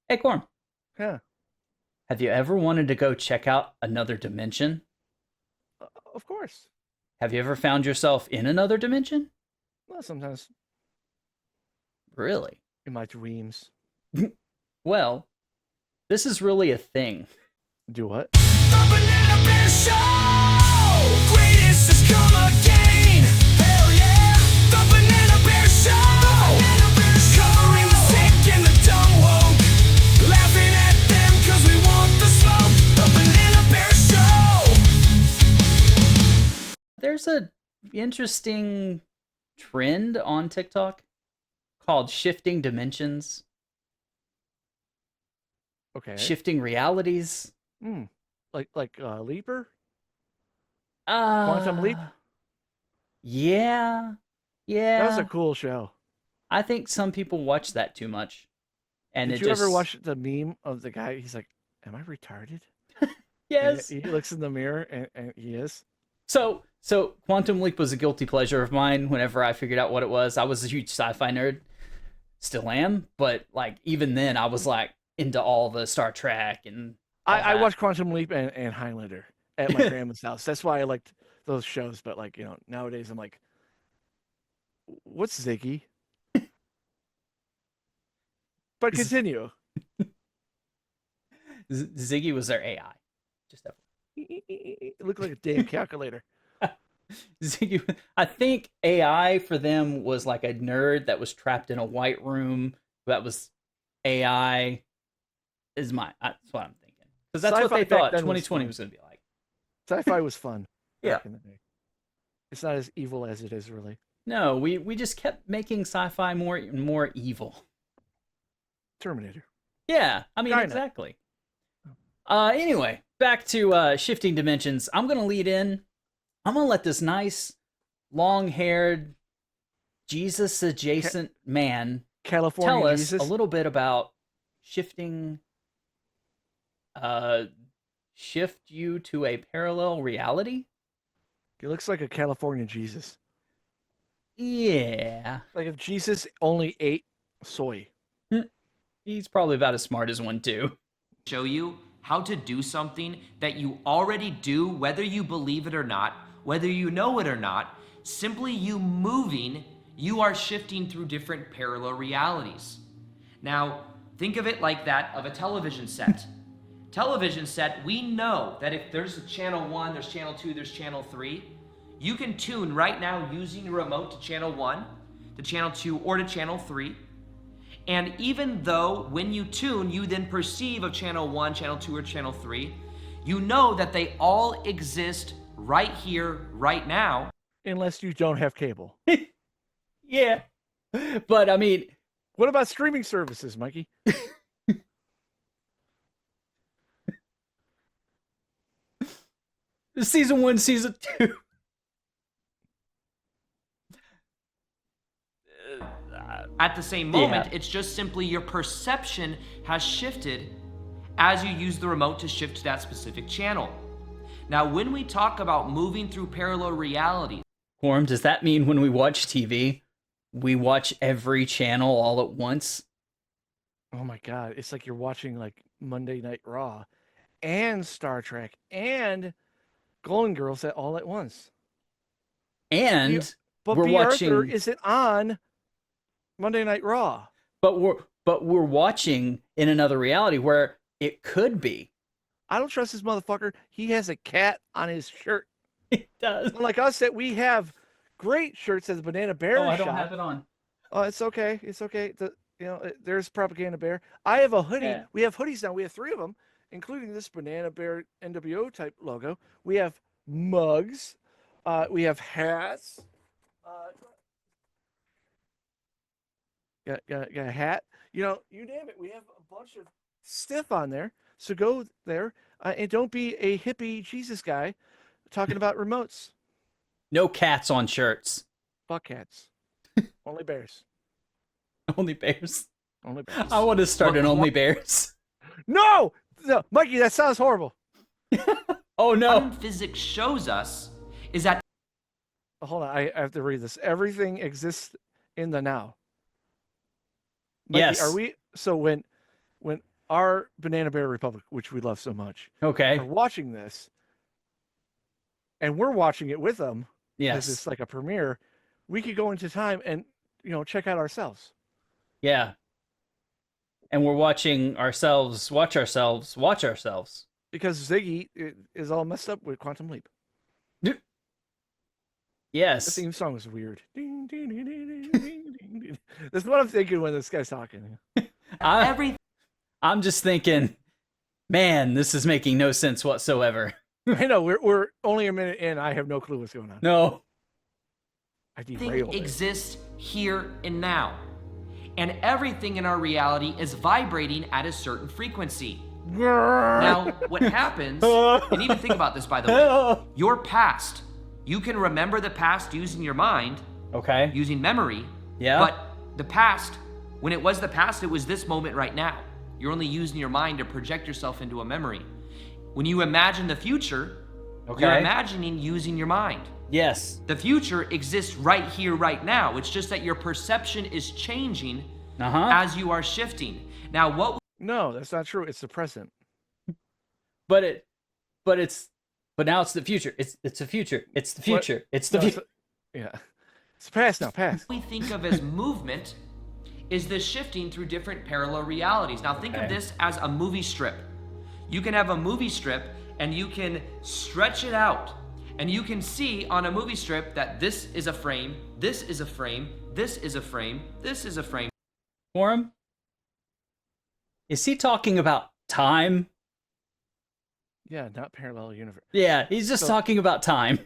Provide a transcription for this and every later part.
Hey, Corm, Yeah, have you ever wanted to go check out another dimension? of course. Have you ever found yourself in another dimension? Well, sometimes Really? in my dreams. Well, this is really a thing. Do what? The Banana Bear Show! Greatest has come again! Hell yeah! The Banana Bear Show! The Banana Bear Show! Covering the sick and the dumb woke. Laughing at them cause we want the smoke. The Banana Bear Show! There's a interesting trend on TikTok called shifting dimensions, Okay. shifting realities. Hmm. Like Leaper? Quantum Leap? Uh yeah. That was a Yeah. cool show. I think some people watch that too much and it Did you ever just watch the meme of the guy? He's like, "Am I retarded?" And yes. he looks in the mirror, and he is. So Quantum Leap was a guilty pleasure of mine whenever I figured out what it was. I was a huge sci-fi nerd, still am, but like even then I was like into all the Star Trek and all I that. watched Quantum Leap and Highlander at my grandma's house. That's why I liked those shows. But like nowadays I'm like, "What's Ziggy?" But continue. Ziggy was their AI. Just It looked like a damn calculator. Ziggy, I think AI for them was like a nerd that was trapped in a white room. That was AI. That's what I'm thinking because that's what Sci-fi they back thought then was 2020 fun. was going to be like. Sci-fi was fun Yeah. back in the day. It's not as evil as it is really. No, we just kept making sci-fi more and more evil. Terminator. Yeah, I mean China. exactly. Anyway, back to shifting dimensions. I'm gonna lead in. I'm gonna let this nice, long-haired, Ca- Jesus-adjacent man tell California us a Jesus. little bit about shifting. Uh, shift you to a parallel reality. He looks like a California Jesus. Yeah, Like if Jesus only ate soy. he's probably about as smart as one too. Show you how to do something that you already do, whether you believe it or not, whether you know it or not. Simply you moving, you are shifting through different parallel realities. Now, think of it like that of a television set. Television set, we know that if there's a channel 1, there's channel 2, there's channel 3. You can tune right now using your remote to channel 1, to channel 2, or to channel 3. And even though when you tune, you then perceive of channel 1, channel 2, or channel 3, you know that they all exist right here, right now. Unless you don't have cable. Yeah, but I mean, What about streaming services, Mikey? season one, season two. At the same moment, Yeah. it's just simply your perception has shifted as you use the remote to shift to that specific channel. Now, when we talk about moving through parallel realities, Form, does that mean when we watch TV, we watch every channel all at once? Oh my god, it's like you're watching like Monday Night Raw and Star Trek and Golden Girls all at once. B- And but we're B. Arthur watching, isn't on Monday Night Raw. but we're watching in another reality where it could be. I don't trust this motherfucker. He has a cat on his shirt. It does. Unlike us, that we have great shirts as Banana Oh, Bear I don't shop. have it on. Oh, it's okay. It's okay. There's Propaganda Bear. I have a hoodie. Yeah. We have hoodies now. We have three of them, including this Banana Bear NWO type logo. We have mugs. We have hats. Uh, got a hat. You name it. We have a bunch of stuff on there. So go there and don't be a hippie Jesus guy talking about remotes. No cats on shirts. Fuck cats. Only bears. Only bears. Only bears. I want to start But an Only Bears. No! No, Mikey, that sounds horrible. Oh no. quantum physics shows us is that Hold on, I have to read this. Everything exists in the now. Mikey, Yes. are we so when our Banana Bear Republic, which we love so much, Okay. are watching this, and we're watching it with them because Yes. it's like a premiere. We could go into time and check out ourselves. Yeah. And we're watching ourselves watch ourselves watch ourselves. Because Ziggy is all messed up with Quantum Leap. The Yes. theme song was weird. Ding, ding, ding, ding, ding, ding, ding. That's what I'm thinking when this guy's talking. I'm just thinking, man, this is making no sense whatsoever. I know we're only a minute in. I have no clue what's going on. No. I Everything derailed it. exists here and now. And everything in our reality is vibrating at a certain frequency. Now, what happens, and even think about this, by the way, your past, you can remember the past using your mind, Okay. using memory, Yeah. but the past, when it was the past, it was this moment right now. You're only using your mind to project yourself into a memory. When you imagine the future, you're Okay. imagining using your mind. Yes. The future exists right here, right now. It's just that your perception is changing Uh-huh. as you are shifting. Now, what No, that's not true. It's the present. But now it's the future. It's the future. It's the What? future. It's the No, future. Yeah. It's past now, past. we think of as movement is the shifting through different parallel realities. Now, think of Okay. this as a movie strip. You can have a movie strip and you can stretch it out. And you can see on a movie strip that this is a frame, this is a frame, this is a frame, this is a frame. For him? Is he talking about time? Yeah, not parallel universe. Yeah, he's just So- talking about time.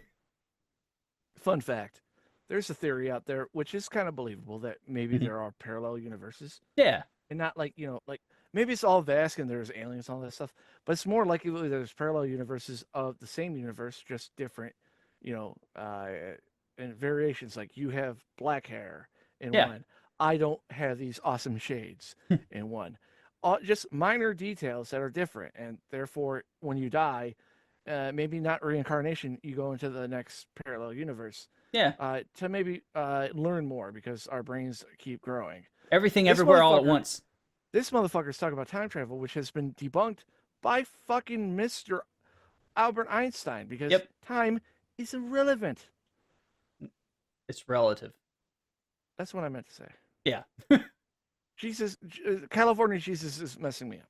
Fun fact. There's a theory out there, which is kind of believable, that maybe Mhm. there are parallel universes. Yeah. And not like, like maybe it's all vast and there's aliens and all that stuff, but it's more likely that there's parallel universes of the same universe, just different, and variations. Like you have black hair in Yeah. one. I don't have these awesome shades in one. Just minor details that are different. And therefore, when you die, maybe not reincarnation, you go into the next parallel universe Yeah. to maybe learn more because our brains keep growing. Everything This everywhere all at motherfucker- once. This motherfucker's talking about time travel, which has been debunked by fucking Mr. Albert Einstein because Yep. time is irrelevant. It's relative. That's what I meant to say. Yeah. Jesus, California Jesus is messing me up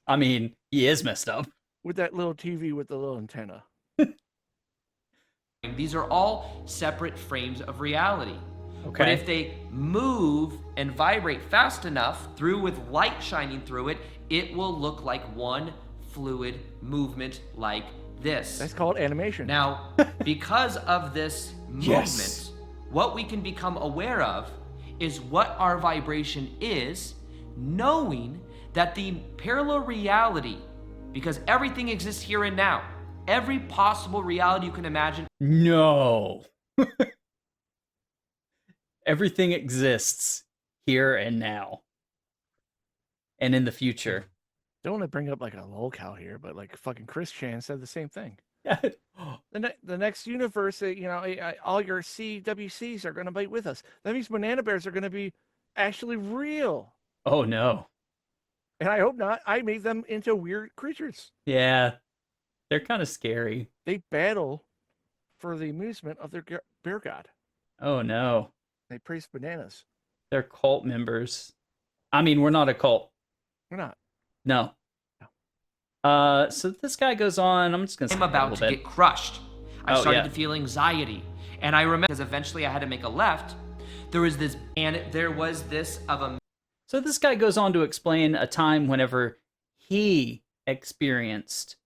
I mean, he is messed up. with that little TV with the little antenna. These are all separate frames of reality. But Okay. if they move and vibrate fast enough through with light shining through it, it will look like one fluid movement like this. That's called animation. Now, because of this movement, Yes. what we can become aware of is what our vibration is, knowing that the parallel reality, because everything exists here and now, every possible reality you can imagine. No. Everything exists here and now. And in the future. Don't want to bring up like a lolcow here, but like fucking Chris Chan said the same thing. Oh, The next universe, all your CWCs are going to be with us. That means banana bears are going to be actually real. oh no. And I hope not. I made them into weird creatures. Yeah. They're kind of scary. They battle for the amusement of their bear god. Oh no. They praise bananas. They're cult members. I mean, we're not a cult. We're not. No. So this guy goes on. I'm just gonna. I'm skip a about little to bit. get crushed. I Oh, started yeah. to feel anxiety. And I remember because eventually I had to make a left. There was this of a So this guy goes on to explain a time whenever he experienced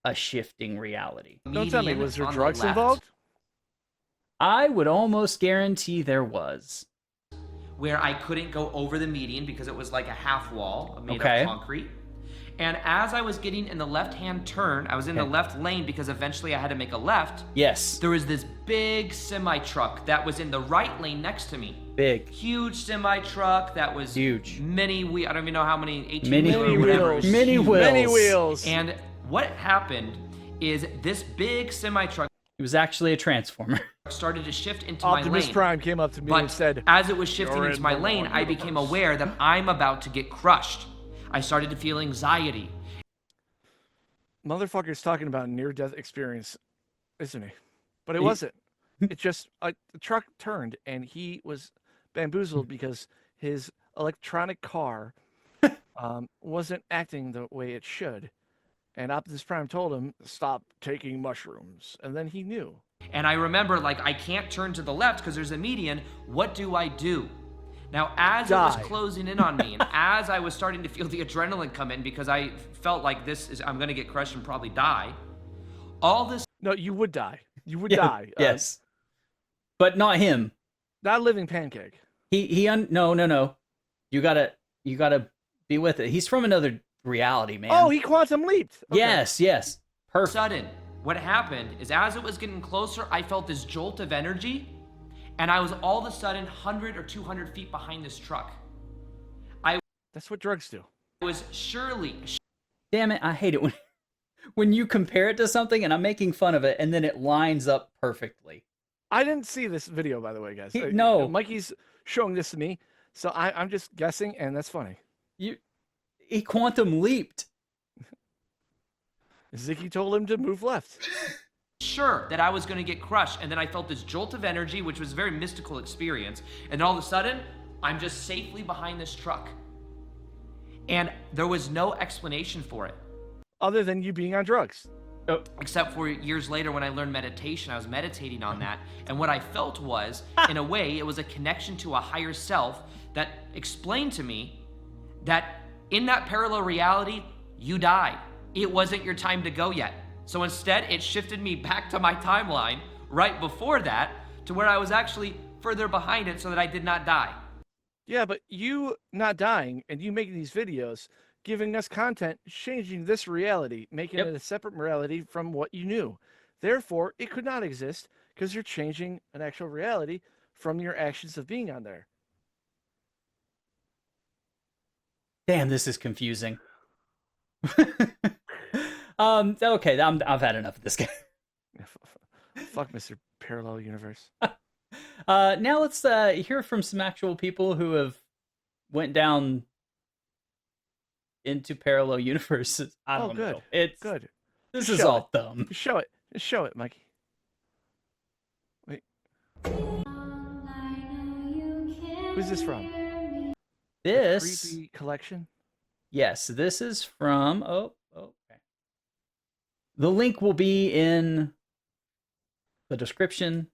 a shifting reality. Don't tell me, median was there on the drugs left, involved? I would almost guarantee there was. where I couldn't go over the median because it was like a half wall made Okay. of concrete. And as I was getting in the left-hand turn, I was in the Okay. left lane because eventually I had to make a left. Yes. There was this big semi-truck that was in the right lane next to me. Big. Huge semi-truck that was Huge. I don't even know how many, 18 Many or whatever. wheels. Many Huge. wheels. Many wheels. And what happened is this big semi-truck It was actually a transformer. started to shift into Optimus my lane. Prime came up to me and But said, as it was shifting "You're into in my the lane, wrong I became universe." aware that I'm about to get crushed. I started to feel anxiety. Motherfucker's talking about a near-death experience, isn't he? But it He- wasn't. It just the truck turned and he was bamboozled because his electronic car wasn't acting the way it should. And Optimus Prime told him, "Stop taking mushrooms," and then he knew. And I remember, like, I can't turn to the left because there's a median. What do I do? Now, as it was Die. closing in on me, and as I was starting to feel the adrenaline come in because I felt like I'm going to get crushed and probably die, all this No, you would die. You would Yeah, die. yes. But not him. Not a living pancake. No. You gotta be with it. He's from another reality, man. Oh, he quantum leaped. Okay. Yes. Perfect. sudden, what happened is as it was getting closer, I felt this jolt of energy, and I was all of a sudden 100 or 200 feet behind this truck. That's what drugs do. I was surely Damn it, I hate it when you compare it to something and I'm making fun of it and then it lines up perfectly. I didn't see this video, by the way, guys. No. Mikey's showing this to me, so I'm just guessing, and that's funny. He quantum leaped. Ziggy told him to move left. sure that I was going to get crushed, and then I felt this jolt of energy, which was a very mystical experience, and all of a sudden, I'm just safely behind this truck. And there was no explanation for it. Other than you being on drugs. Oh, Except for years later when I learned meditation, I was meditating on that. And what I felt was, in a way, it was a connection to a higher self that explained to me that in that parallel reality, you died. It wasn't your time to go yet. So instead, it shifted me back to my timeline right before that to where I was actually further behind it so that I did not die. Yeah, but you not dying and you making these videos, giving us content, changing this reality, making Yep. it a separate reality from what you knew. Therefore, it could not exist because you're changing an actual reality from your actions of being on there. damn, this is confusing. Okay, I've had enough of this guy. Fuck Mr. Parallel Universe. Now let's hear from some actual people who have went down into parallel universes. I don't good. know. It's Good. This Just is show all dumb. Just show it. Just show it, Mikey. Wait. Who's this from? This Creepy collection? Yes, this is from okay. The link will be in the description.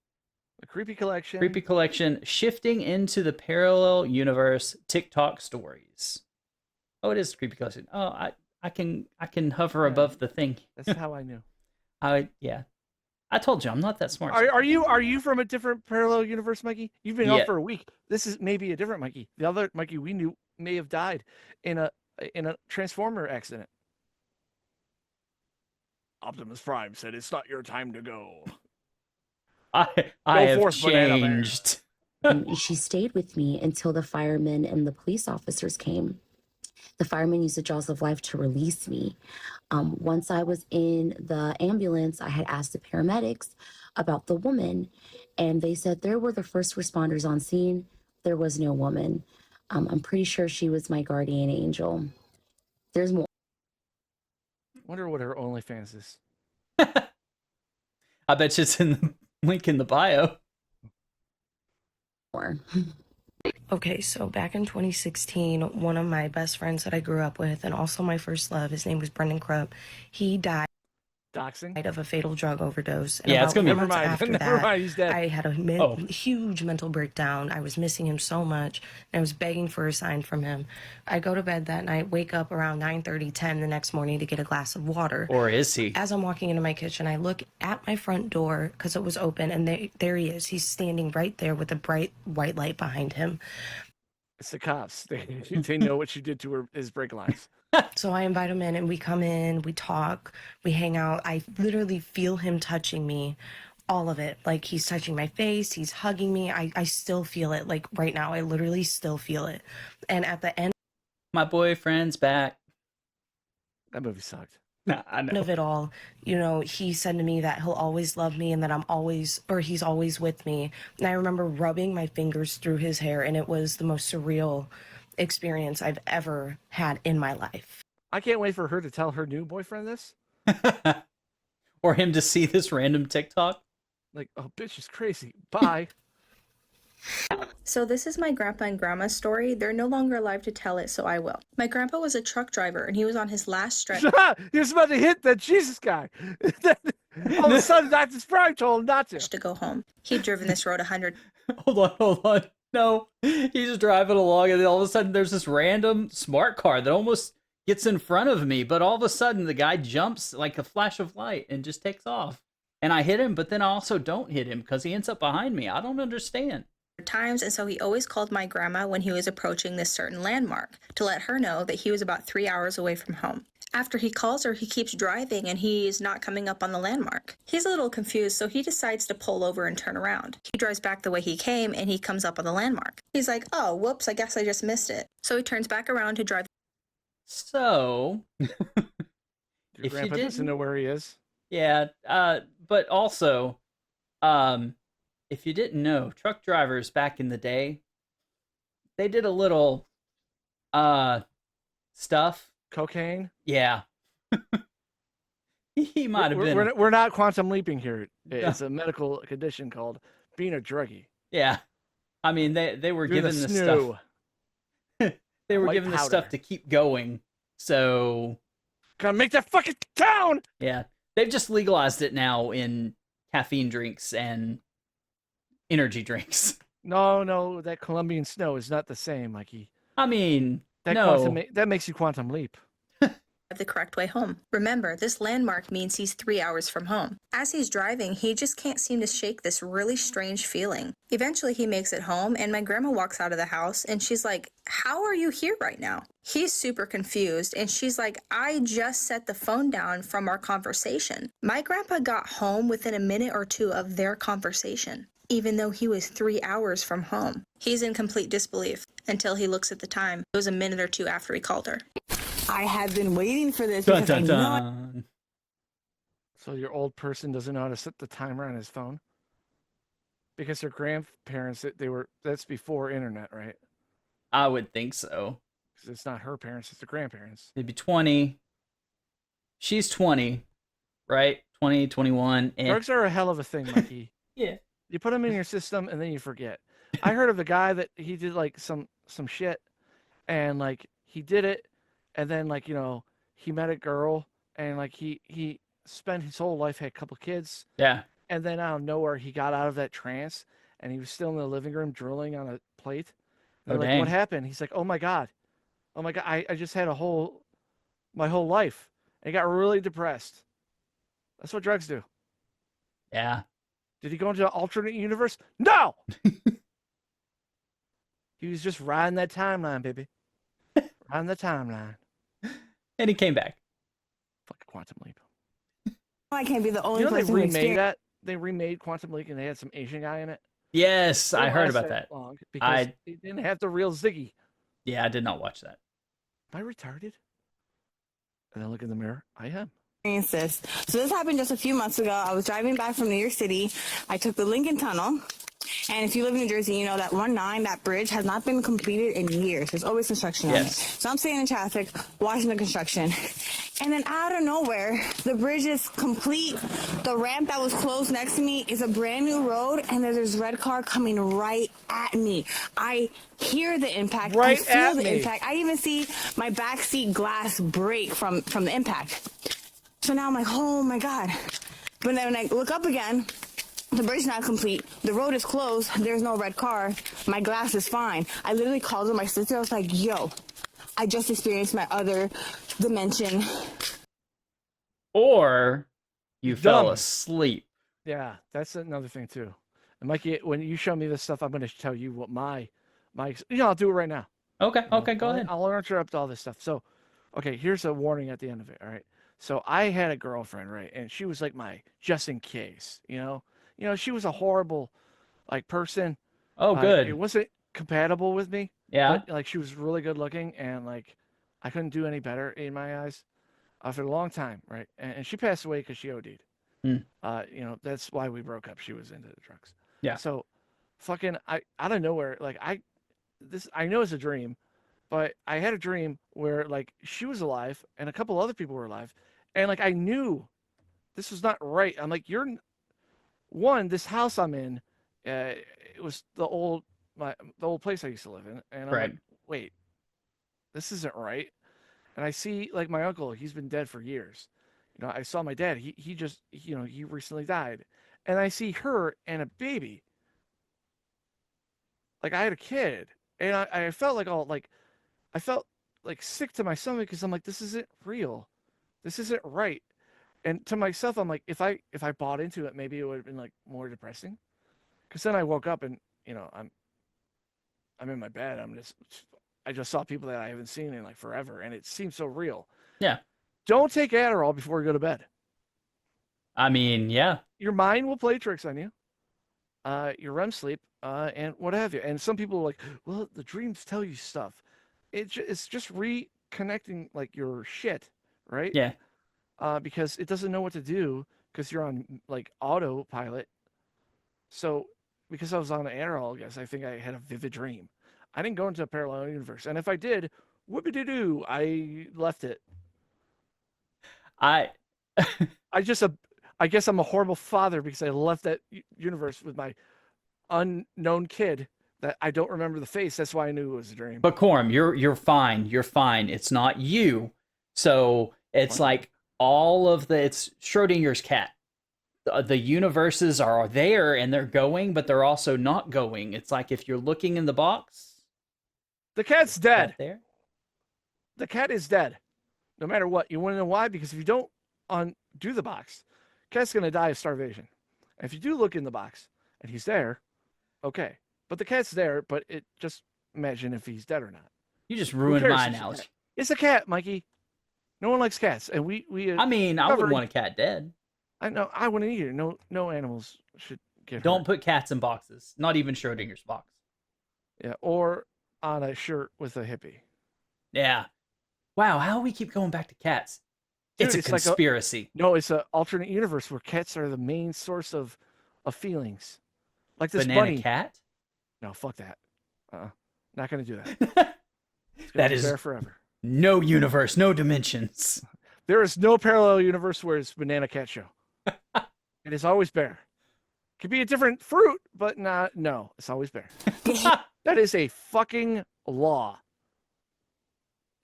The Creepy Collection. Creepy collection, shifting into the parallel universe TikTok stories. Oh, it is creepy collection. Oh, I can hover Yeah. above the thing. That's how I knew. Yeah. I told you I'm not that smart. Are you from a different parallel universe, Mikey? You've been Yeah. off for a week. This is maybe a different Mikey. The other Mikey we knew may have died in a Transformer accident. Optimus Prime said it's not your time to go. I Go have forth, Banana Man. changed. She stayed with me until the firemen and the police officers came. The firemen used the jaws of life to release me. Once I was in the ambulance, I had asked the paramedics about the woman, and they said there were the first responders on scene. There was no woman. I'm pretty sure she was my guardian angel. There's more. Wonder what her OnlyFans is. I bet you it's in the link in the bio. Okay, so back in 2016, one of my best friends that I grew up with, and also my first love, his name was Brendan Krupp. He died Doxing? of a fatal drug overdose. And Yeah, it's about gonna be- 4 months Never mind. after Never that, mind. He's dead. I had a Oh. huge mental breakdown. I was missing him so much, and I was begging for a sign from him. I go to bed that night, wake up around 9:30, 10 the next morning to get a glass of water. Or is he? As I'm walking into my kitchen, I look at my front door because it was open, and there he is. He's standing right there with a bright white light behind him. It's the cops. They know what you did to his brake lines. So I invite him in, and we come in, we talk, we hang out. I literally feel him touching me, all of it. Like he's touching my face, he's hugging me. I still feel it. Like right now, I literally still feel it. And at the end My boyfriend's back. That movie sucked. Nah, I know. of it all, you know, he said to me that he'll always love me and that he's always with me. And I remember rubbing my fingers through his hair, and it was the most surreal experience I've ever had in my life. I can't wait for her to tell her new boyfriend this. Or him to see this random TikTok. Like, oh, bitch is crazy. Bye. So this is my grandpa and grandma's story. They're no longer alive to tell it, so I will. My grandpa was a truck driver, and he was on his last stretch He was about to hit that Jesus guy. All of a sudden, Dr. Sprite told him not to. to go home. He'd driven this road 100 Hold on. No, he's driving along, and then all of a sudden there's this random smart car that almost gets in front of me, but all of a sudden the guy jumps like a flash of light and just takes off. And I hit him, but then I also don't hit him because he ends up behind me. I don't understand. times, and so he always called my grandma when he was approaching this certain landmark to let her know that he was about 3 hours away from home. After he calls her, he keeps driving and he's not coming up on the landmark. He's a little confused, so he decides to pull over and turn around. He drives back the way he came and he comes up on the landmark. He's like, oh, whoops, I guess I just missed it. So he turns back around to drive. So, Your If you grandpa doesn't didn't- know where he is. yeah, but also, if you didn't know, truck drivers back in the day, they did a little, stuff. Cocaine. Yeah. He might have been. We're not quantum leaping here. It's a medical condition called being a druggie. Yeah. I mean, they were You're the given the snoo. stuff. They were White given the stuff powder. to keep going. So, Gotta make that fucking count. yeah. They've just legalized it now in caffeine drinks and energy drinks. No, that Colombian snow is not the same, Mikey. I mean, That no. that makes you quantum leap. the correct way home. Remember, this landmark means he's 3 hours from home. As he's driving, he just can't seem to shake this really strange feeling. Eventually, he makes it home, and my grandma walks out of the house, and she's like, how are you here right now? He's super confused, and she's like, I just set the phone down from our conversation. My grandpa got home within a minute or two of their conversation, even though he was 3 hours from home. He's in complete disbelief until he looks at the time. It was a minute or two after he called her. I have been waiting for this Dun, because I dun, know dun. So your old person doesn't know how to set the timer on his phone? Because their grandparents, that's before internet, right? I would think so. Because it's not her parents, it's the grandparents. Maybe 20. She's 20, right? 20, 21. Drugs are a hell of a thing, Mikey. Yeah. You put them in your system and then you forget. I heard of a guy that he did like some shit, and like he did it, and then like, you know, he met a girl, and like he spent his whole life, had a couple kids, Yeah. and then out of nowhere he got out of that trance and he was still in the living room drilling on a plate. Oh, They're like, dang. what happened? He's like, oh my god, I just had my whole life. And he got really depressed. That's what drugs do. Yeah. Did he go into an alternate universe? No! He was just riding that timeline, baby. Riding the timeline. And he came back. Fucking Quantum Leap. I can't be the only You know they person who remade experienced that? They remade Quantum Leap and they had some Asian guy in it. Yes, It I didn't heard last about that. long because I- it didn't have the real Ziggy. Yeah, I did not watch that. Am I retarded? And then look in the mirror. I am. this. So this happened just a few months ago. I was driving back from New York City. I took the Lincoln Tunnel. And if you live in New Jersey, you know that 19, that bridge has not been completed in years. There's always construction on it. Yes. So I'm sitting in traffic, watching the construction. And then out of nowhere, the bridge is complete. The ramp that was closed next to me is a brand new road, and there's this red car coming right at me. I hear the impact. Right I feel at the me. impact. I even see my backseat glass break from the impact. So now I'm like, oh my God. But then when I look up again, the bridge is not complete. The road is closed. There's no red car. My glass is fine. I literally called my sister. I was like, yo, I just experienced my other dimension. Or you fell Dumb. asleep. Yeah, that's another thing too. And Mikey, when you show me this stuff, I'm going to tell you what I'll do it right now. Okay, You know, okay, go I'll- ahead. I'll interrupt all this stuff. So, okay, here's a warning at the end of it. All right. So I had a girlfriend, right, and she was like my just in case. She was a horrible, like person. Oh, good. It wasn't compatible with me. Yeah. But like she was really good looking, and like I couldn't do any better in my eyes for a long time, right? And she passed away because she OD'd. Hmm. That's why we broke up. She was into the drugs. Yeah. So, fucking, I out of nowhere, like I know it's a dream, But I had a dream where like she was alive and a couple other people were alive, and like I knew this was not right. I'm like, this house I'm in, it was the old place I used to live in, and I'm Right. like, wait, this isn't right. And I see like my uncle, he's been dead for years. I saw my dad. He just he recently died, and I see her and a baby. Like I had a kid, and I felt like all like I felt like sick to my stomach because I'm like, this isn't real, this isn't right. And to myself, I'm like, if I bought into it, maybe it would have been like more depressing. Because then I woke up and I'm in my bed. I just saw people that I haven't seen in like forever, and it seems so real. Yeah. Don't take Adderall before you go to bed. I mean, yeah. Your mind will play tricks on you. Your REM sleep, and what have you. And some people are like, well, the dreams tell you stuff. It's just reconnecting like your shit, right? Yeah. Because it doesn't know what to do because you're on like autopilot. So because I was on Adderall, I guess I think I had a vivid dream. I didn't go into a parallel universe, and if I did, whoopie doo, I left it. I I just I guess I'm a horrible father because I left that universe with my unknown kid that I don't remember the face. That's why I knew it was a dream. But Corum, you're fine. You're fine. It's not you. So it's What? like all of it's Schrodinger's cat. The universes are there and they're going, but they're also not going. It's like if you're looking in the box, The cat's is dead. that there. The cat is dead. No matter what. You want to know why? Because if you don't undo the box, cat's going to die of starvation. And if you do look in the box and he's there, okay. But the cat's there, but it just imagine if he's dead or not. You just Who ruined cares my if it's a analogy. cat? It's a cat, Mikey. No one likes cats, and we I mean, I covered- wouldn't want a cat dead. I know I wouldn't either. No animals should get Don't hurt. put cats in boxes. Not even Schrodinger's box. Yeah, or on a shirt with a hippie. Yeah. Wow, how we keep going back to cats? Dude, It's a it's like a- conspiracy. No, it's an alternate universe where cats are the main source of feelings. Like this Banana bunny. cat? No, fuck that. Not gonna do that. It's gonna That be is there forever. no universe, no dimensions. There is no parallel universe where it's banana cat show. It is always bear. Could be a different fruit, but no, it's always bear. That is a fucking law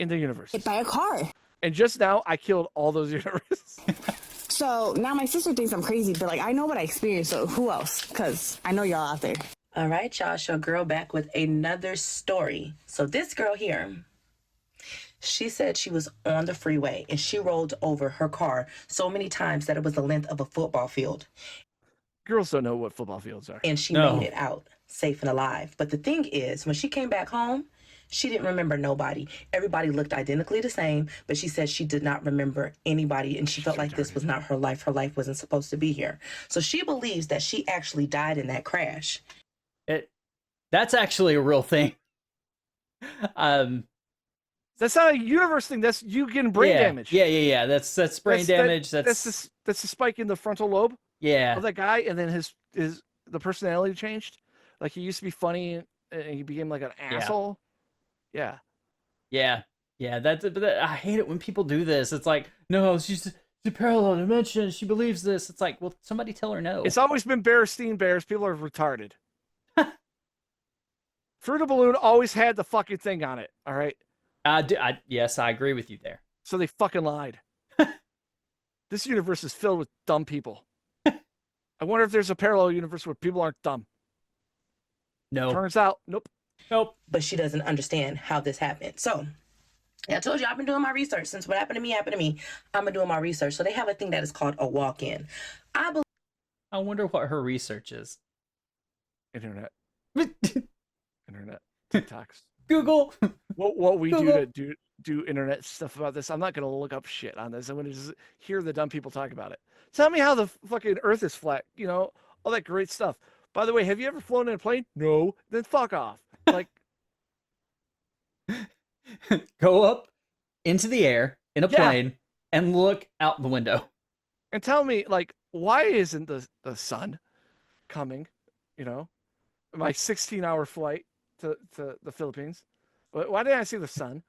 in the universe. Hit by a car. And just now, I killed all those universes. So now my sister thinks I'm crazy, but like I know what I experienced. So who else? Because I know y'all out there. All right, y'all. Show girl back with another story. So this girl here, she said she was on the freeway and she rolled over her car so many times that it was the length of a football field. Girls don't know what football fields are. And she No. made it out safe and alive. But the thing is, when she came back home, she didn't remember nobody. Everybody looked identically the same, but she said she did not remember anybody, and she felt like this was not her life. Her life wasn't supposed to be here. So she believes that she actually died in that crash. That's actually a real thing. That's not a universe thing. That's you getting brain yeah, damage. Yeah. That's brain damage. That's the spike in the frontal lobe yeah. of that guy, and then the personality changed. Like he used to be funny, and he became like an asshole. Yeah. Yeah. I hate it when people do this. It's like, no, she's a parallel dimension. She believes this. It's like, well, somebody tell her no. It's always been Bearstein Bears. People are retarded. Fruit of Balloon always had the fucking thing on it. All right. Yes, I agree with you there. So they fucking lied. This universe is filled with dumb people. I wonder if there's a parallel universe where people aren't dumb. No. Turns out, nope. But she doesn't understand how this happened. So I told you I've been doing my research. Since what happened to me, I've been doing my research. So they have a thing that is called a walk-in. I wonder what her research is. Internet, TikToks. Google. What we Google. do internet stuff about this. I'm not gonna look up shit on this. I'm gonna just hear the dumb people talk about it. Tell me how the fucking Earth is flat. All that great stuff. By the way, have you ever flown in a plane? No. Then fuck off. Like, Go up into the air in a Yeah. plane and look out the window. and tell me, like, why isn't the sun coming? My 16-hour flight to the Philippines. Why didn't I see the sun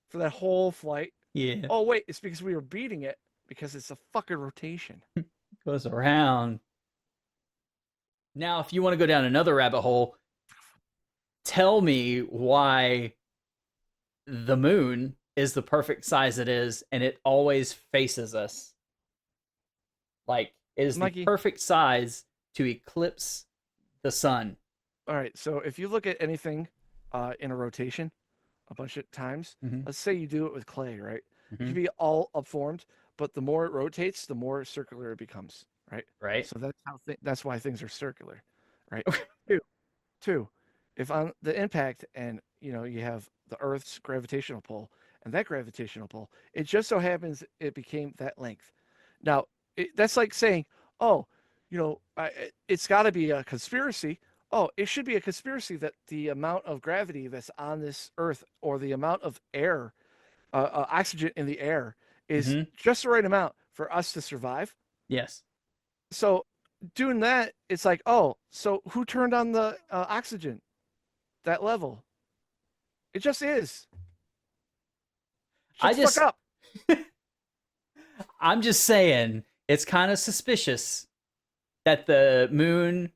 for that whole flight? Yeah. Oh wait, it's because we were beating it because it's a fucking rotation. Goes around. Now, if you want to go down another rabbit hole, tell me why the moon is the perfect size it is, and it always faces us. Like, it is Mikey. the perfect size to eclipse the sun. All right, so if you look at anything in a rotation a bunch of times, let's say you do it with clay, right? It can be all upformed, but the more it rotates, the more circular it becomes, right? Right. So that's how that's why things are circular, right? Two, if on the impact and you have the Earth's gravitational pull and that gravitational pull, it just so happens it became that length. Now that's like saying, oh, it's got to be a conspiracy. Oh, it should be a conspiracy that the amount of gravity that's on this Earth or the amount of air, oxygen in the air, is just the right amount for us to survive. Yes. So doing that, it's like, oh, so who turned on the oxygen? That level. It just is. Fuck up. I'm just saying, it's kind of suspicious that the moon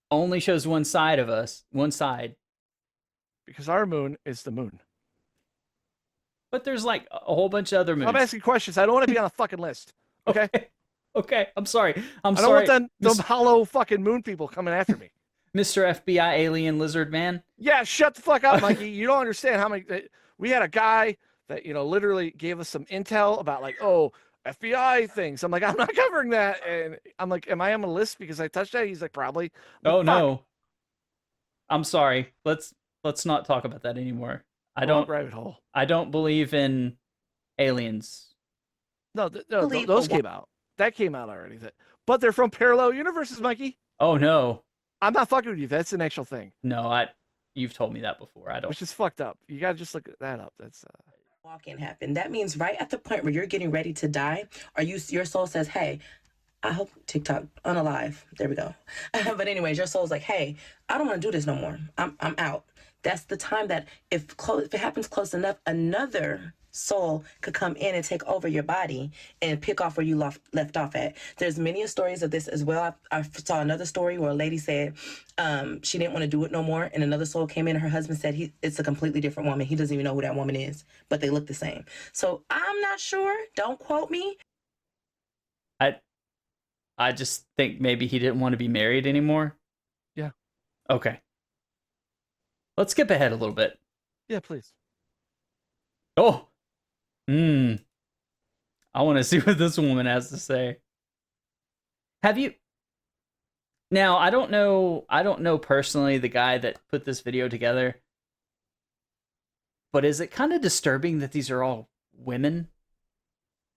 only shows one side of us, one side. Because our moon is the moon. But there's like a whole bunch of other moons. I'm asking questions. I don't want to be on a fucking list. Okay? Okay. I'm sorry. I don't want them hollow fucking moon people coming after me. Mr. FBI alien lizard man. Yeah, shut the fuck up, Mikey. You don't understand how many. We had a guy that literally gave us some intel about like, oh, FBI things. I'm like, I'm not covering that, and I'm like, am I on the list because I touched that? He's like, probably. Oh no. I'm sorry. Let's not talk about that anymore. Rabbit hole. I don't believe in aliens. No, those came out. That came out already. But they're from parallel universes, Mikey. Oh no. I'm not fucking with you. That's an actual thing. No, you've told me that before. I don't. Which is fucked up. You gotta just look that up. That's walk-in happened. That means right at the point where you're getting ready to die, your soul says, hey, I hope TikTok unalive. There we go. But anyways, your soul's like, hey, I don't want to do this no more. I'm out. That's the time that if it happens close enough, another soul could come in and take over your body and pick off where you left off at. There's many stories of this as well. I saw another story where a lady said she didn't want to do it no more, and another soul came in and her husband said it's a completely different woman. He doesn't even know who that woman is, but they look the same. So I'm not sure. Don't quote me. I just think maybe he didn't want to be married anymore. Yeah. Okay. Let's skip ahead a little bit. Yeah, please. Oh. I want to see what this woman has to say. Have you... Now, I don't know personally the guy that put this video together. But is it kind of disturbing that these are all women?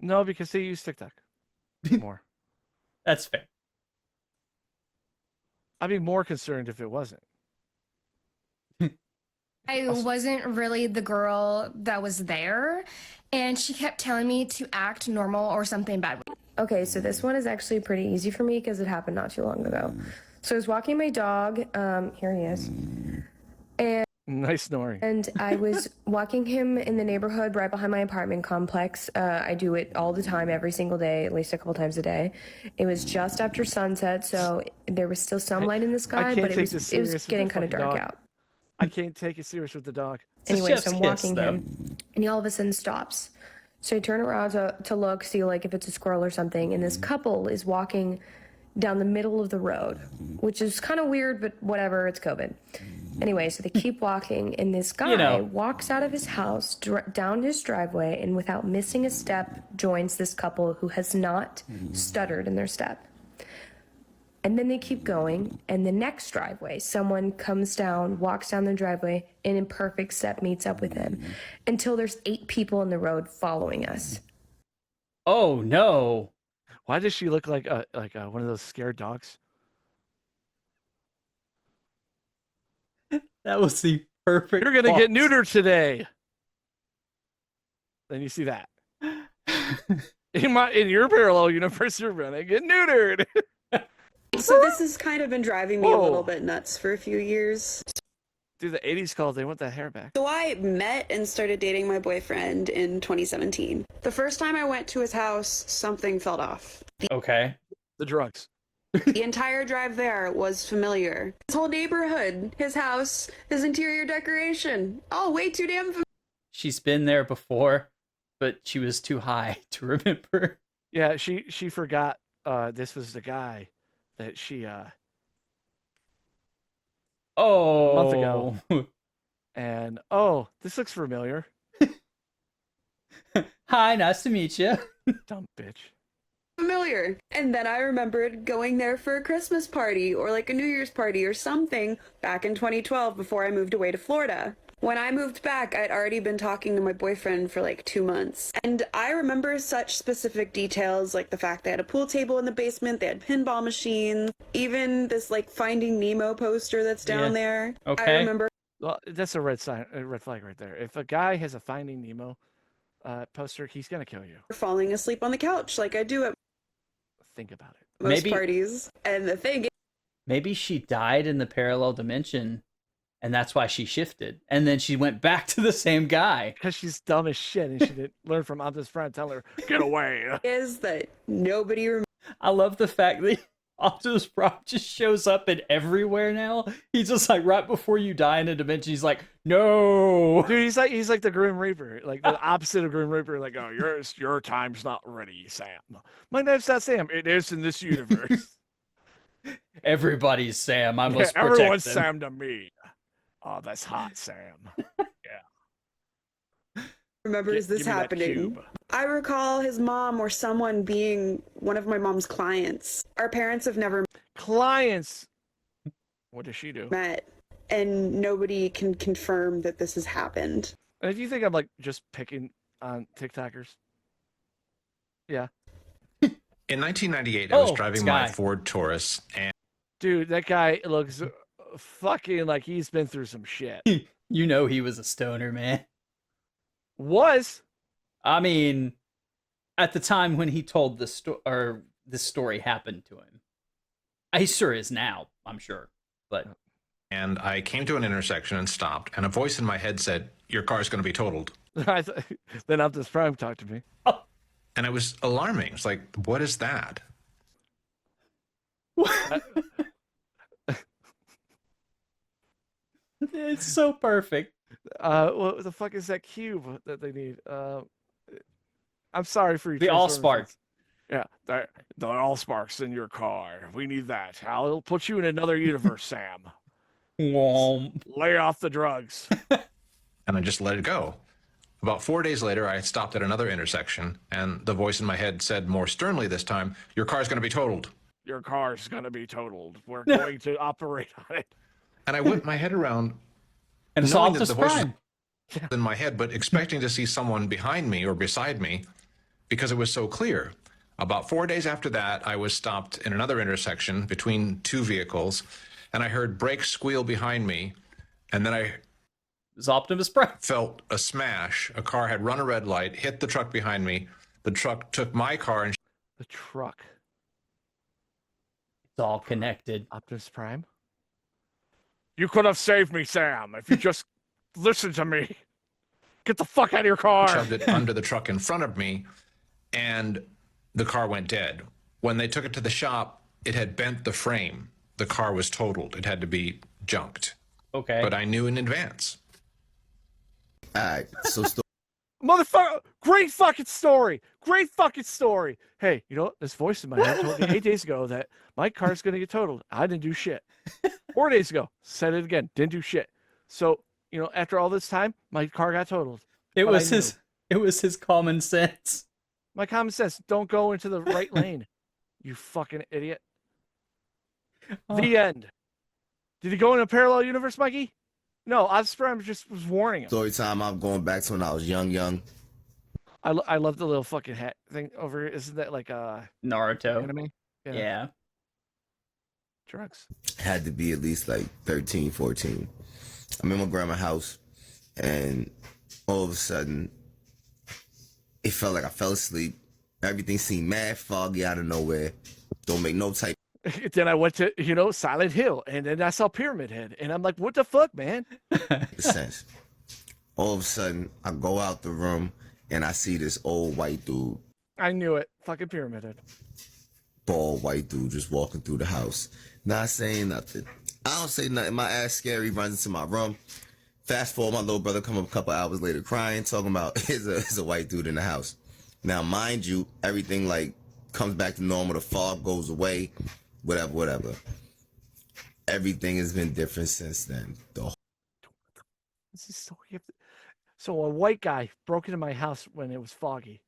No, because they use TikTok more. That's fair. I'd be more concerned if it wasn't. I wasn't really the girl that was there, and she kept telling me to act normal or something bad. Okay, so this one is actually pretty easy for me because it happened not too long ago. So I was walking my dog, here he is, and nice snoring. And I was walking him in the neighborhood right behind my apartment complex. I do it all the time, every single day, at least a couple times a day. It was just after sunset, so there was still some light in the sky, but it was getting kind of dark out. I can't take it serious with the dog. Anyway, so I'm walking him, and he all of a sudden stops. So I turn around to look, see like if it's a squirrel or something, and this couple is walking down the middle of the road, which is kind of weird, but whatever, it's COVID. Anyway, so they keep walking, and this guy walks out of his house, down his driveway, and without missing a step, joins this couple who has not stuttered in their step. And then they keep going, and the next driveway, someone comes down, walks down the driveway, and in perfect step meets up with him, until there's 8 people in the road following us. Oh, no. Why does she look like one of those scared dogs? That was the perfect. You're gonna get neutered today. Then you see that. In your parallel universe, you're gonna get neutered. So this has kind of been driving me a little bit nuts for a few years. Dude, the 80s called. They want that hair back. So I met and started dating my boyfriend in 2017. The first time I went to his house, something felt off. Okay. The drugs. The entire drive there was familiar. His whole neighborhood, his house, his interior decoration, all way too damn familiar. She's been there before, but she was too high to remember. Yeah, she forgot this was the guy that she Oh. a month ago. And this looks familiar. Hi, nice to meet you. Dumb bitch. Familiar. And then I remembered going there for a Christmas party or like a New Year's party or something back in 2012 before I moved away to Florida. When I moved back, I'd already been talking to my boyfriend for like 2 months. And I remember such specific details, like the fact they had a pool table in the basement, they had pinball machines, even this like Finding Nemo poster that's down there. Okay. I remember. Well, that's a red flag right there. If a guy has a Finding Nemo poster, he's gonna kill you. Falling asleep on the couch like I do at Think about it. most parties. And the thing is, maybe she died in the parallel dimension, and that's why she shifted. And then she went back to the same guy. Because she's dumb as shit and she didn't learn from Optimus Prime telling her, get away. is that nobody remembers. I love the fact that Optimus Prime just shows up in everywhere now. He's just like right before you die in a dimension, he's like, no. Dude, he's like the Grim Reaper, like the opposite of Grim Reaper. Like, oh, your time's not ready, Sam. My name's not Sam. It is in this universe. Everybody's Sam. I must protect everyone's them. Sam to me. Oh, that's hot, Sam. Remembers this give me that happening. cube. I recall his mom or someone being one of my mom's clients. Our parents have never Clients. What does she do? met, and nobody can confirm that this has happened. And if you think I'm like just picking on TikTokers, yeah. In 1998, I was Oh, driving Sky. my Ford Taurus, and Dude, that guy looks fucking like he's been through some shit. You know he was a stoner, man. Was? I mean, at the time when he told this story happened to him. He sure is now, I'm sure. But I came to an intersection and stopped, and a voice in my head said, "Your car's going to be totaled." Then Optimus Prime talked to me. And it was alarming. It's like, what is that? it's so perfect. What the fuck is that cube that they need? I'm sorry for you. The Allspark. Yeah, the Allsparks in your car. We need that. I'll put you in another universe, Sam. Lay off the drugs. And I just let it go. About 4 days later, I stopped at another intersection, and the voice in my head said more sternly this time, "Your car's going to be totaled." Your car's going to be totaled. We're going to operate on it. And I whipped my head around, and knowing solved that the the voice crime. was in my head, but expecting to see someone behind me or beside me because it was so clear. About 4 days after that, I was stopped in another intersection between two vehicles, and I heard brakes squeal behind me, and then I was Optimus Prime. Felt a smash. A car had run a red light, hit the truck behind me. The truck took my car and... The truck. It's all connected. Optimus Prime? You could have saved me, Sam, if you just listened to me. Get the fuck out of your car. Shoved it under the truck in front of me, and the car went dead. When they took it to the shop, it had bent the frame. The car was totaled. It had to be junked. Okay. But I knew in advance. So Motherfucker, great fucking story. Great fucking story. Hey, you know what? This voice in my head told me 8 days ago that my car's going to get totaled. I didn't do shit. 4 days ago, said it again. Didn't do shit. So, you know, after all this time, my car got totaled. It was his common sense. My common sense. Don't go into the right lane. You fucking idiot. The end. Did he go in a parallel universe, Mikey? No, Optimus Prime just was warning him. Story time. I'm going back to when I was young. I love the little fucking hat thing over here. Isn't that like Naruto anime? Yeah. Drugs. Had to be at least like 13, 14. I'm in my grandma's house, and all of a sudden, it felt like I fell asleep. Everything seemed mad foggy out of nowhere. Don't make no type. Then I went to, Silent Hill, and then I saw Pyramid Head, and I'm like, what the fuck, man? Sense. All of a sudden, I go out the room and I see this old white dude, I knew it. Fucking Pyramid Head. bald white dude, just walking through the house, not saying nothing. I don't say nothing. My ass scary runs into my room. Fast forward, my little brother come up a couple hours later crying, talking about there's a white dude in the house. Now, mind you, everything like comes back to normal. The fog goes away, whatever. Everything has been different since then. This is so a white guy broke into my house when it was foggy.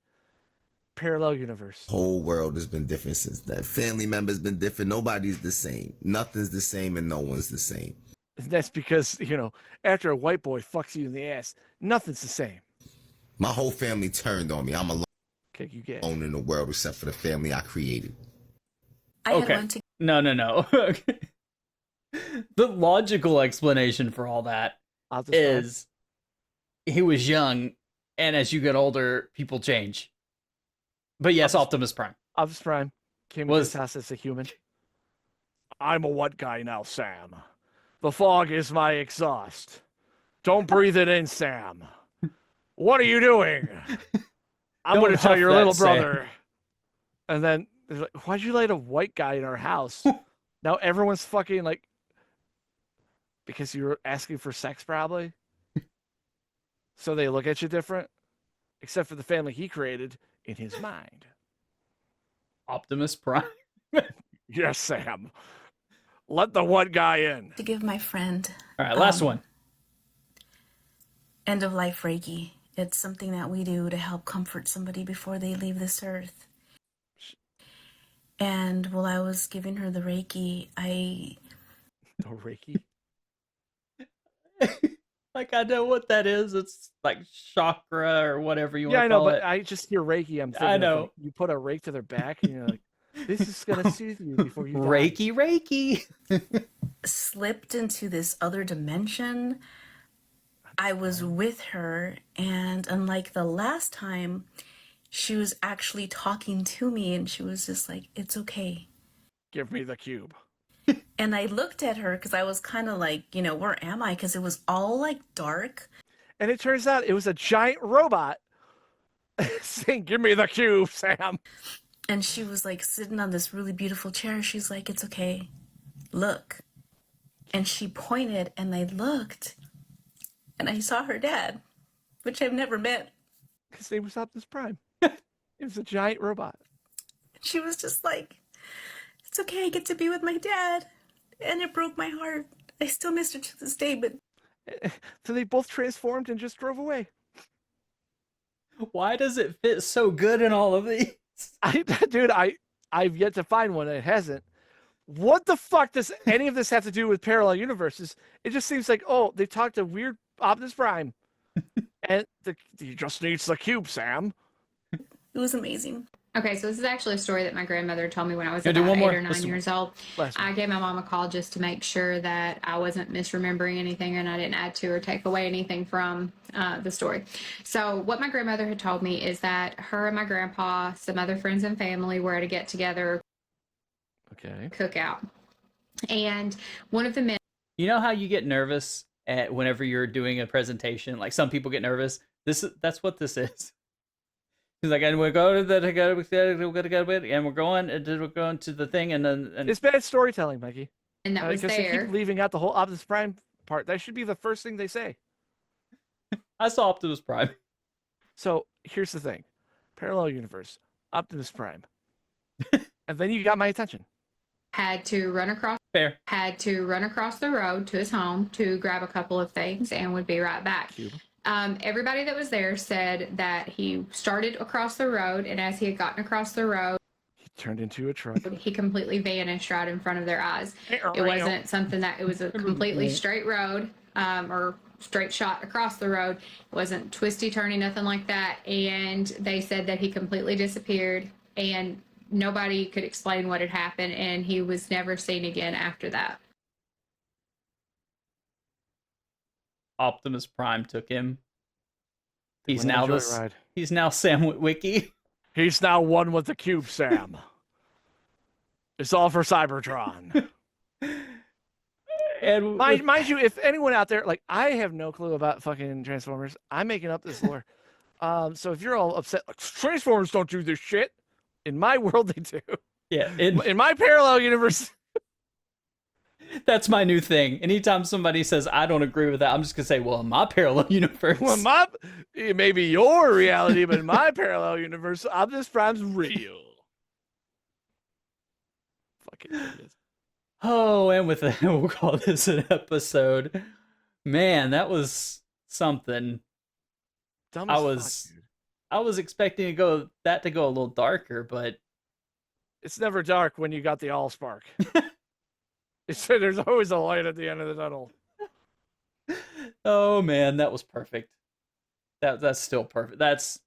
Parallel universe. Whole world has been different since then. Family members been different. Nobody's the same. Nothing's the same and no one's the same. That's because, after a white boy fucks you in the ass, nothing's the same. My whole family turned on me. I'm alone you in the world except for the family I created. Okay. No. Okay. The logical explanation for all that is he was young, and as you get older, people change. But yes, Optimus Prime. Optimus Prime came into this house as a human. I'm a what guy now, Sam? The fog is my exhaust. Don't breathe it in, Sam. What are you doing? I'm going to tell your little brother. And then they're like, why'd you let a white guy in our house? Now everyone's fucking like, because you were asking for sex, probably. So they look at you different, except for the family he created in his mind. Optimus Prime. Yes, Sam. Let the one guy in. To give my friend. All right, last one. End of life Reiki. It's something that we do to help comfort somebody before they leave this earth. And while I was giving her the Reiki, The Reiki? Like, I know what that is. It's like chakra or whatever you want to call it. Yeah, I know, but I just hear Reiki. I'm thinking I know. Like, you put a rake to their back and you're like, this is going to soothe you before you die. Reiki. slipped into this other dimension. I was with her, and unlike the last time, she was actually talking to me, and she was just like, it's okay. Give me the cube. And I looked at her because I was kind of like, where am I? Because it was all like dark. And it turns out it was a giant robot saying, give me the cube, Sam. And she was like sitting on this really beautiful chair. She's like, it's okay. Look. And she pointed, and I looked, and I saw her dad, which I've never met. His name was Optimus Prime. It was a giant robot. She was just like, it's okay, I get to be with my dad. And it broke my heart. I still miss her to this day, but... So they both transformed and just drove away. Why does it fit so good in all of these? I've yet to find one that hasn't. What the fuck does any of this have to do with parallel universes? It just seems like, they talked to weird Optimus Prime. And he just needs the cube, Sam. It was amazing. Okay, so this is actually a story that my grandmother told me when I was Gonna do about one 8 more. or 9 years old. I gave my mom a call just to make sure that I wasn't misremembering anything and I didn't add to or take away anything from the story. So what my grandmother had told me is that her and my grandpa, some other friends and family were at a get-together cookout. And one of the men... You know how you get nervous whenever you're doing a presentation? Like, some people get nervous. That's what this is. He's like, and we're going to and we're going to the thing, and then it's bad storytelling, Mikey. And that was because there. They keep leaving out the whole Optimus Prime part. That should be the first thing they say. I saw Optimus Prime. So here's the thing: parallel universe, Optimus Prime, and then you got my attention. Had to run across the road to his home to grab a couple of things and would be right back. Everybody that was there said that he started across the road, and as he had gotten across the road, he turned into a truck. He completely vanished right in front of their eyes. It wasn't something that, it was a completely straight road, or straight shot across the road. It wasn't twisty, turny, nothing like that. And they said that he completely disappeared, and nobody could explain what had happened, and he was never seen again after that. Optimus Prime took him. He's now Sam Witwicky. He's now one with the cube, Sam. It's all for Cybertron. And mind you, if anyone out there, like, I have no clue about fucking Transformers. I'm making up this lore. So if you're all upset, like, Transformers don't do this shit, in my world they do. Yeah, in my parallel universe. That's my new thing. Anytime somebody says I don't agree with that, I'm just gonna say, well, in my parallel universe. Well, it may be your reality, but in my parallel universe, Optimus Prime's real. Fucking idiot. Oh, and with that, we'll call this an episode. Man, that was something. Dumb I as was, fuck, dude. I was expecting to go a little darker, but It's never dark when you got the Allspark. There's always a light at the end of the tunnel. oh man, that was perfect. That's still perfect. That's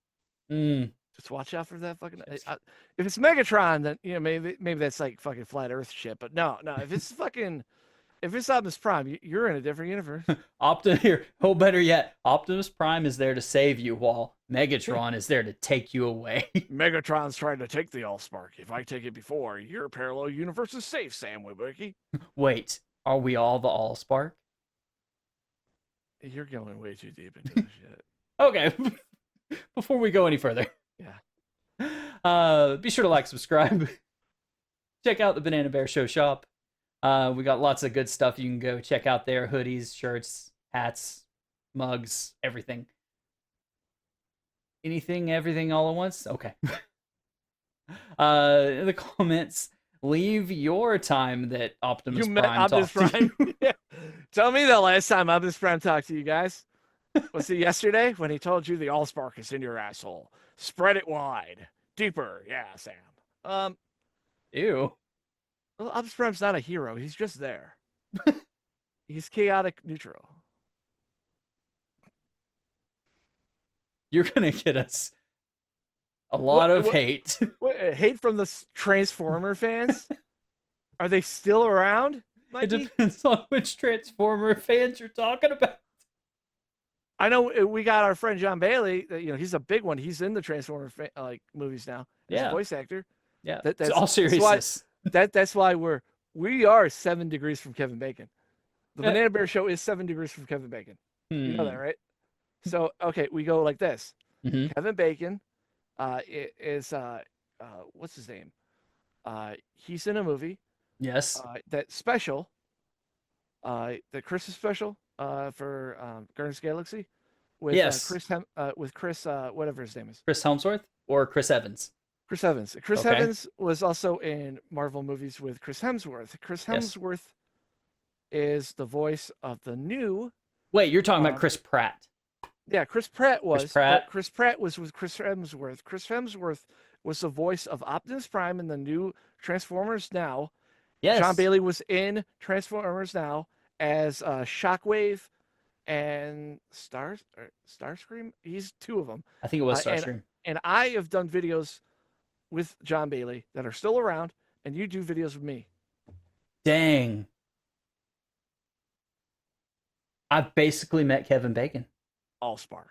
Just watch out for that fucking. If it's Megatron, then maybe that's like fucking flat Earth shit. But no, if it's Optimus Prime, you're in a different universe. Better yet, Optimus Prime is there to save you, while Megatron is there to take you away. Megatron's trying to take the Allspark. If I take it before, your parallel universe is safe, Sam Witwicky. Wait, are we all the Allspark? You're going way too deep into this shit. Okay. Before we go any further. Yeah. Be sure to like, subscribe. Check out the Banana Bear Show shop. We got lots of good stuff you can go check out there. Hoodies, shirts, hats, mugs, everything. Everything all at once? Okay. In the comments, leave your time that Optimus You Prime met Optimus talked to you. Prime? Yeah. Tell me the last time Optimus Prime talked to you guys. Was it yesterday when he told you the Allspark is in your asshole? Spread it wide. Deeper. Yeah, Sam. Ew. Well, Optimus Prime's not a hero. He's just there. He's chaotic neutral. You're going to get us a lot of hate. Hate from the Transformer fans? Are they still around, Mikey? It depends on which Transformer fans you're talking about. I know we got our friend John Bailey. He's a big one. He's in the Transformer movies now. He's a voice actor. Yeah. That's all seriousness. That's why we are 7 degrees from Kevin Bacon. The Banana Bear Show is 7 degrees from Kevin Bacon. You know that, right? So okay, we go like this. Mm-hmm. Kevin Bacon is what's his name? He's in a movie. Yes. That special. The Christmas special for Guardians of the Galaxy with Chris whatever his name is. Chris Helmsworth or Chris Evans? Chris Evans. Chris Evans was also in Marvel movies with Chris Hemsworth. Chris Hemsworth is the voice of the new. Wait, you're talking about Chris Pratt? Yeah, Chris Pratt was. Chris Pratt was with Chris Hemsworth. Chris Hemsworth was the voice of Optimus Prime in the new Transformers Now. Yes. John Bailey was in Transformers Now as Shockwave and Starscream. He's 2 of them. I think it was Starscream. And I have done videos with John Bailey that are still around, and you do videos with me. Dang. I've basically met Kevin Bacon. Allspark.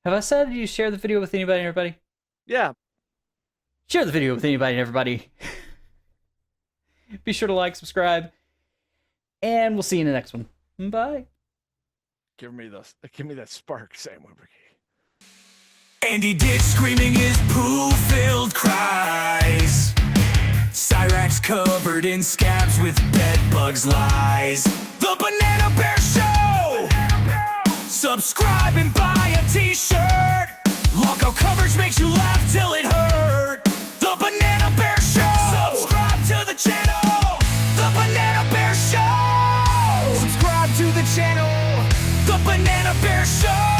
Have I said you share the video with anybody and everybody? Yeah. Share the video with anybody and everybody. Be sure to like, subscribe, and we'll see you in the next one. Bye. Give me that spark, Sam Witwicky. Andy Ditch screaming his poo-filled cries. Cyrax covered in scabs with bedbugs lies. The Banana Bear Show! Subscribe and buy a t-shirt. Lockout coverage makes you laugh till it hurt. The Banana Bear Show! Subscribe to the channel. The Banana Bear Show! Subscribe to the channel. The Banana Bear Show!